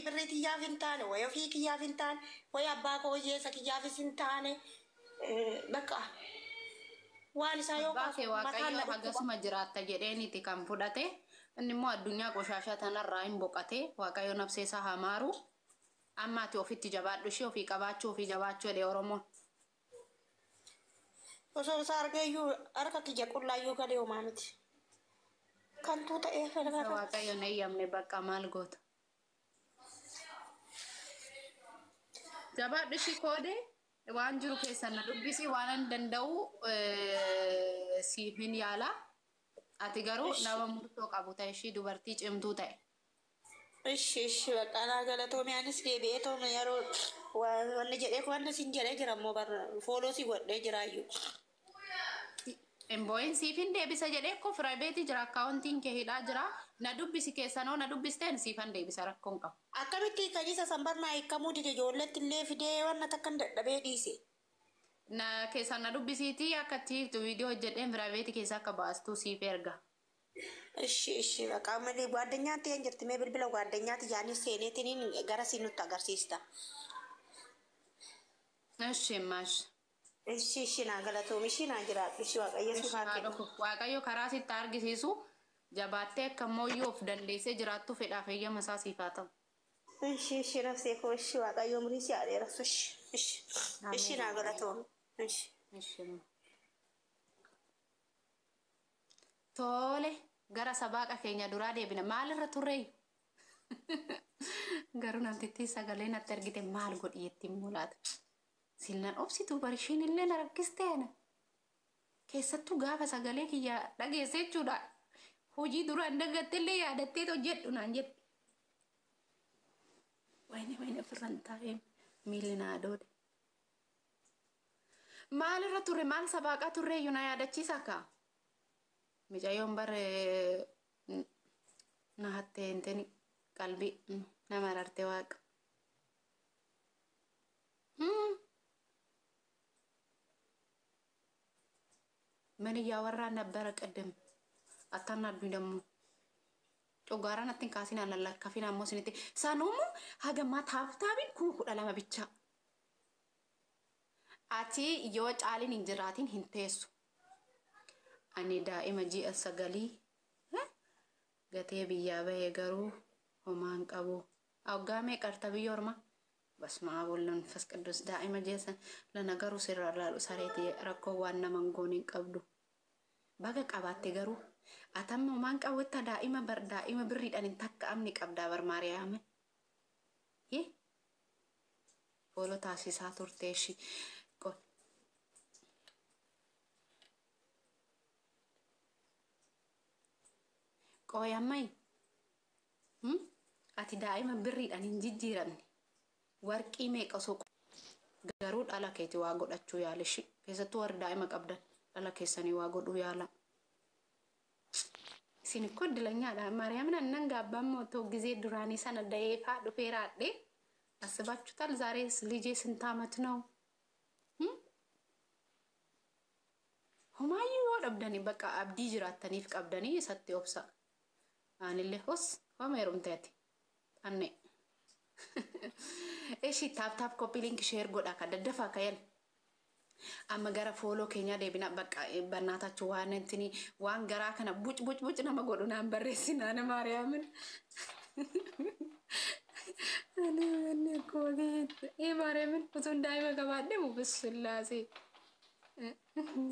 birriti yaafintane wayo fi yaafintane waya bako yesa ki yaafisintane baka waan isa yoo Abbaa kee Waaqayyo hagasuma jiraatta jedheeniiti kan fudhate inni immoo addunyaa qoshashaa tanarraa hin boqate Waaqayyo nafsee isaa hamaaru ammaati ofitti jabaadhu ishee ofii qabaachuu ofii jabaachuu jedhe Oromoon. osoo isaa argayyuu harka kiyya qullaayyuu galee homaa miti kan tuuta Isa Waaqayyo na eeyyamne bakka maal goota. Jabaadhu ishee koode waan jiru keessan na dubbisi waan an danda'u siif hin yaala. Ati garuu nama murtoo qabu ta'e ishee dubartii cimtuu ta'e. Ishi bakka naa galatoomii anis deebi'ee tooma yeroo wanni jedhee wanni siin jedhee jira immoo fooloo si godhee jiraayyuu. Emboyin siif hin deebisa jedhee ko firaayiveetii jira akkaawuntiin kee hidhaa jira na dubbisi keessanoo na dubbisteen siif hin deebisa rakkoon qabu. Akkamitti kanyisa sambarnaa hiikamuu dide ijoolletti illee fidee wanna takkan dadhabee dhiise. Na keessan na dubbisiitii akkatti viidiyoo hojjedheen firaayiveetii keessa akka baastuu siif erga. Ishi bakka malee ጓደኛatti hin jirti mee bilbila ጓደኛatti yaani seeneetiin gara sinutti agarsiista. Ishi maash. Ishi naa galatoomii ishi naa jiraatu ishi waaqayyo si fakkii. Waaqayyo karaa sitti argisiisu jabaattee akka mooyyuu of dandeessee jiraattu fedhaaf eeyyama isaa siif haa ta'u. Ishi nafsee koo ishi waaqayyo umurii si adeerasu ishi naa galatoomii. Ishi. Tole gara sabaaqa keenya duraa deebina maalirra turre? Garuu namtittii sagalee natti argite maal godhi jettiin mulaata. Silnan obsituu barishiin illee na rakkisteena. Keessattuu gaafa sagalee kiyya dhageesse jechuudha. Hojii duraan dagatte illee yaadattee hojjedhu naan jedhe. Wayne ofirran taa'ee miilli naa doode. Maalirra turre maal sabaaqaa turreeyyuu na yaadachiisa akka? Mijayoon bare na hatte enteni qalbii nama rarte waaqa. Mani yaa warraa nabbara qaddam attan addu dammu. Cogaaraan attin kaasina lallakkaafin ammoo sinitti sanuumu hagammaa taaftaabin kun 12 bicha. Ati yoo caaliin hin jiraatin hin teessu. Ani daa'ima ji'a 9 gatee biyyaa bahee garuu homaan qabu. Awgaa meeqarta biyya orma? Basmaa bollon fas qidus daa'ima jeessan lana garuu sirra laalu sareeti rakkoo waan nama gooniin qabdu. Baga qabaatte garuu atamma homaan qabutti daa'ima birriidhaan hin takka amni qabdaa bar Maariyaame. Fooloo taasisaa turte ishii. Qoyammay ati daa'ima birriidhaan hin jijjiiramne warqii meeqa soqu garuu dhala keeti waa godhachuu yaalishi keessattuu warri daa'ima qabdan dhala keessanii waa godhuu yaala. Isin እኮ እድለኛadha ማርያምን አነን ጋባም ሞቶ ጊዜ ዱራኒ ሰነደ ይፋ ዱፌራዴ አስባችሁታል? ዛሬስ ልጄ ስንት አመት ነው? ሁማዩ ወደብደኒ በቃ አብዲ ጅራተኒፍ ቀብደኒ ሰጥ ኦብሳ አንለ ሆስ ሆሜሩም ተቲ አነ እሺ ታፕ ኮፒ ሊንክ ሼር ጎዳ ከደደፋ ከየል amma gara fooloo keenya deebina bakka bannaatachu waan entini waan garaa kana buc nama godhu naan barreessinaa na Maariyaamin. Ani ko Maariyaamin utuun daa'ima qabaadhe mubisillaasee.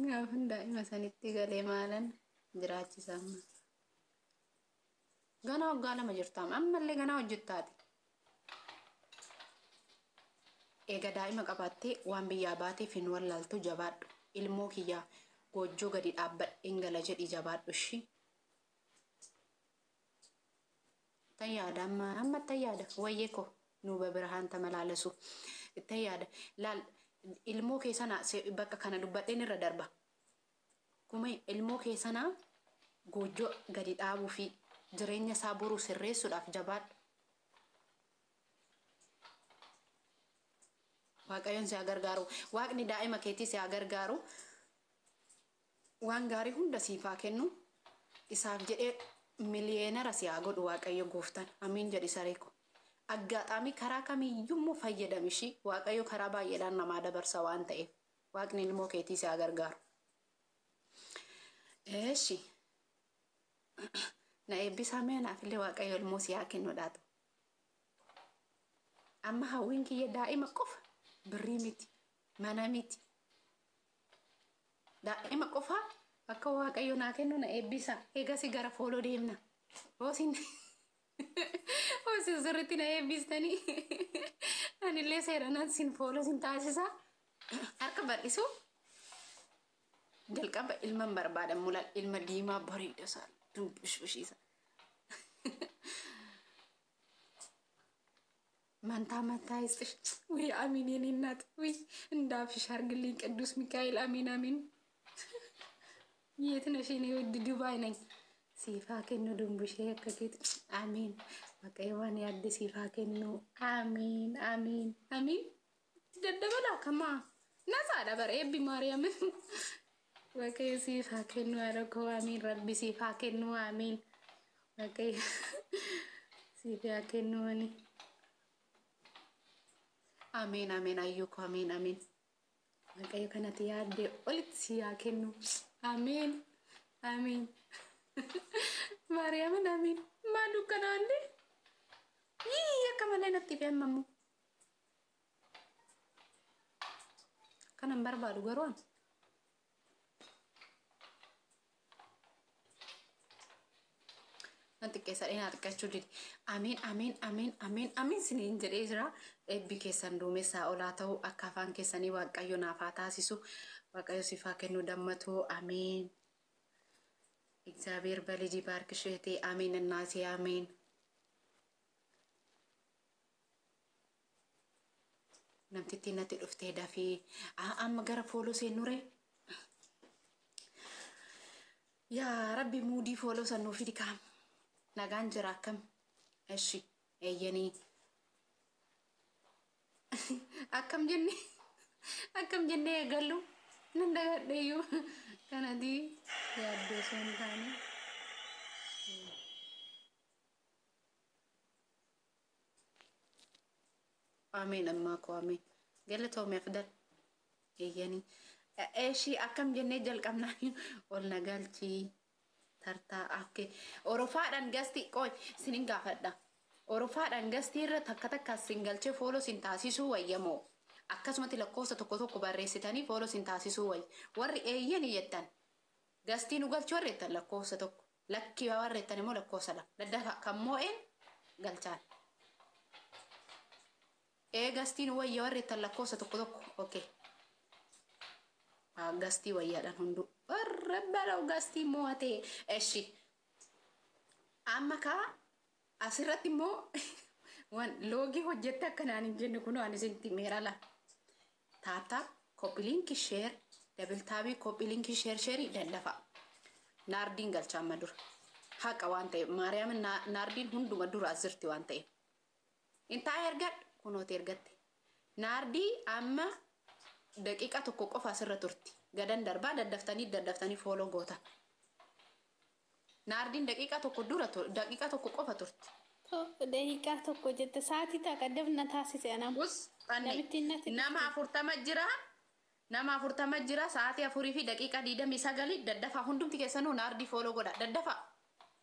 Gaafan daa'ima sanitti galee maalan jiraachisaama. Ganaa waggaa 2 jirtaam ammallee ganaa hojjettaati. Ega daa'ima qabattee waan biyyaa baateef hin wallaaltu jabaadhu. Ilmoo kiyyaa goojjoo gadi dhaabbadheen gala jedhi jabaadhu ishii. Tayyaada amma tayyaada wayyee ko nuuba birahaan tamalaalasu. Tayyaada laal ilmoo keessanaa bakka kana dubbadheen irra darba. Kuma ilmoo keessanaa goojjoo gadi dhaabuu fi jireenya isaa boruu sirreessuudhaaf jabaadhu. Waaqayyoon si agargaaru waaqni daa'ima keetii si agargaaru waan gaarii hunda siifaa kennu isaaf jedhee miliyeenara si haa godhu waaqayyo gooftaan amiin jedhi sareeko aggaxaamii karaa kamiyyuu fayyadamishi waaqayyo karaa baay'eedhaan namaa dabarsa waan ta'eef waaqni ilmoo keetii isaa gargaaru. Eeshi na eebbisaa mee naaf illee waaqayyo ilmoo si haa kennuudhaatu. Amma hawwiin kiyya daa'ima qofa birrii miti mana miti daa'ima qofa akka waaqayyo naa kennu na eebbisa. Eegasi gara fooloo deemna hoosin hoosin sirriitti na eebbistanii anillee seeranaan sin fooloo sin taasisaa. Harka bal'isu jalqaba ilman barbaadan mul'al ilma diimaa bareeda isaa dubbishbishiisa. መንታ ይስጥሽ ወይ አሚን የኔ እናት ወይ እንዳፍሽ አርግልኝ ቅዱስ ሚካኤል አሚን አሚን። የት ነሽ የኔ ውድ? ዱባይ ነኝ። ሲፋ ከኑ ድንቡሼ ከኬት አሚን በቀይዋን ያድ ሲፋ ከኑ አሚን አሚን አሚን። ደደበላ ከማ ነፃ ነበር ኤቢ ማርያም በቀይ ሲፋ ከኑ ያረኮ አሚን ረቢ ሲፋ ከኑ አሚን በቀይ ሲፋ ከኑ እኔ አሜን አሜን አዩኮ አሜን አሜን። በቀይ ከነት ያደ ኦልት ሲያከኑ አሜን አሜን ማርያምን አሜን። ማሉ ከናንዴ ከመላይ ነጥቢያን ማሙ ከነምበር ባሉ ገሯን nanti keessa dheena xiqqaachuu didi. Ameen ameen ameen ameen ameen siniin jedhee jira. Eebbi keessan duumessaa olaa ta'u akka afaan keessanii waaqayyo naaf haa taasisu. Waaqayyo siif haa kennu dammatu. Ameen. እግዚአብሔር በልጅ ባርክሽ እህቴ። አሜን እናቴ አሜን። namtitti natti dhuftee dafee amma gara fooloo seenure. Yaa rabbi muudii fooloo sannuu fidi kaam. Nagaan jira akkam? Eshi eeyyanii akkam jennee eegallu nan dagadheeyyuu kanati yaaddoo osoo hin taane. Ameen ammaa koo ameen galatoomee afdal eeyyanii. Eshi akkam jennee jalqabnaan ol nagalchii. Tartaa akka Orofaadhaan gasti qoy sinin gaafadha. Orofaadhaan gasti irra takka takka singalchee fooloo sin taasisuu wayyamoo akkasumatti lakkoofsa tokko tokko barreessitanii fooloo sin taasisuu wayya. Warri eeyyanii jettan gastii nu galchuu warreettan lakkoofsa tokko lakkii warreettan immoo lakkoofsa lama daddafa kan moo'een galchaan. Gastii nu wayya warreettan lakkoofsa tokko tokko okay. Gasti wayyaadhaan hundu warra gasti mo'ate. Eshi amma kaa asirratti immoo wan loogii hojjette akkanaan hin jenne kunoo ani isintti meerala taata koppiliinki sheer dabiltaabii koppiliinki sheerii daddafa naardiin galchaan madura haqa waan ta'e maariyaamin naardiin hunduma dura asirti waan ta'e intaa ergadhu kunooti ergatte naardii amma daqiiqa tokko qofa asirra turti gadan darbaa daddaftanii fooloo goota. Naardiin daqiiqa tokko dura daqiiqa tokko qofa turti. Daqiiqa tokko jette sa'aatii taqaddaf na taasise anam. Nama 40 jira sa'aatii 4 fi daqiiqa 29 daddafa hundumti keessanuu naardii fooloo godha daddafa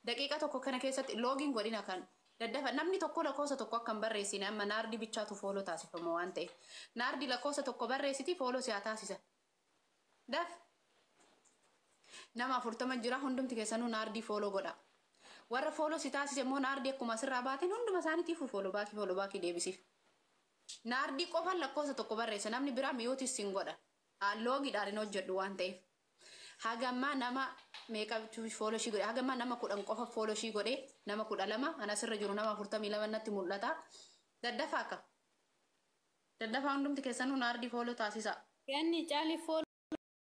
daqiiqa tokko kana keessatti loogiin godhina kan daddafa namni tokko lakkoofsa tokko akkan barreessine amma naardii bichaatu fooloo taasifamu waan ta'eef naardii lakkoofsa tokko barreessiti fooloo siyaa taasisa daf nama 40 jira hundumti keessanuu naardii fooloo godha warra fooloo si taasise immoo naardii akkuma sirraa baateen hunduma isaaniitiif fooloo baakii deebisiif naardii qofaan lakkoofsa tokko barreessa namni biraa mi'ootis sin godha loogiidhaan hin hojjedhu waan ta'eef hagammaa nama meeqa fooloo shii godhe hagammaa nama 10 qofa fooloo shii godhe nama 12 ana sirra jiru nama 42 natti mul'ata daddafa akka daddafa hundumti keessanuu naardii fooloo taasisa. Yanni caalii fooloo